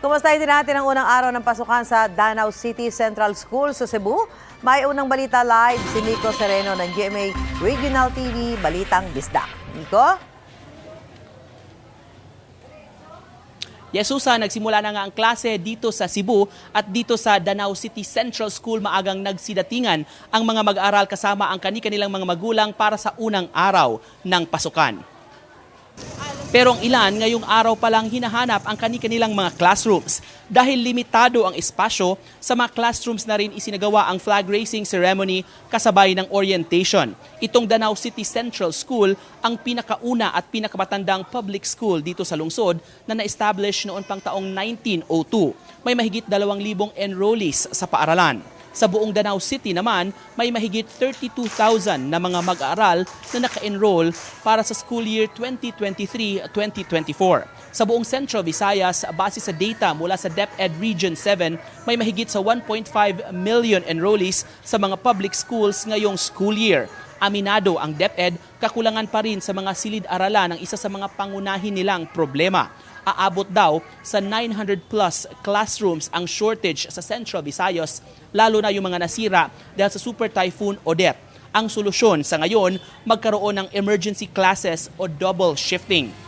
Kumustahin din natin ang unang araw ng pasukan sa Danau City Central School sa Cebu. May unang balita live si Nico Sereno ng GMA Regional TV, Balitang Bisdak. Nico? Yesusa, nagsimula na nga ang klase dito sa Cebu at dito sa Danau City Central School maagang nagsidatingan ang mga mag-aaral kasama ang kanilang mga magulang para sa unang araw ng pasukan. Pero ang ilan ngayong araw pa lang hinahanap ang kanilang mga classrooms dahil limitado ang espasyo. Sa mga classrooms na rin isinagawa ang flag raising ceremony kasabay ng orientation. Itong Danau City Central School ang pinakauna at pinakamatandang public school dito sa lungsod na na-establish noon pang taong 1902. May mahigit 2,000 enrollees sa paaralan. Sa buong Danau City naman, may mahigit 32,000 na mga mag-aaral na naka-enroll para sa school year 2023-2024. Sa buong Central Visayas, base sa data mula sa DepEd Region 7, may mahigit sa 1.5 million enrollees sa mga public schools ngayong school year. Aminado ang DepEd, kakulangan pa rin sa mga silid-aralan ang isa sa mga pangunahin nilang problema. Aabot daw sa 900 plus classrooms ang shortage sa Central Visayas, lalo na yung mga nasira dahil sa Super Typhoon Odette. Ang solusyon sa ngayon, magkaroon ng emergency classes o double shifting.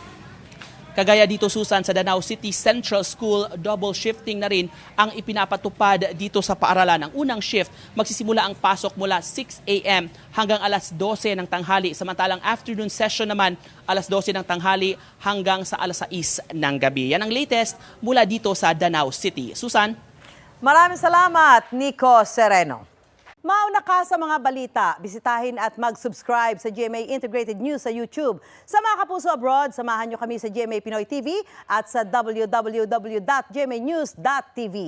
Kagaya dito, Susan, sa Danau City Central School, double shifting na rin ang ipinapatupad dito sa paaralan. Ang unang shift, magsisimula ang pasok mula 6 a.m. hanggang alas 12 ng tanghali. Samantalang afternoon session naman, alas 12 ng tanghali hanggang sa alas 6 ng gabi. Yan ang latest mula dito sa Danau City. Susan? Maraming salamat, Nico Sereno. Mauna ka sa mga balita, bisitahin at mag-subscribe sa GMA Integrated News sa YouTube. Sa mga kapuso abroad, samahan nyo kami sa GMA Pinoy TV at sa www.gmanews.tv.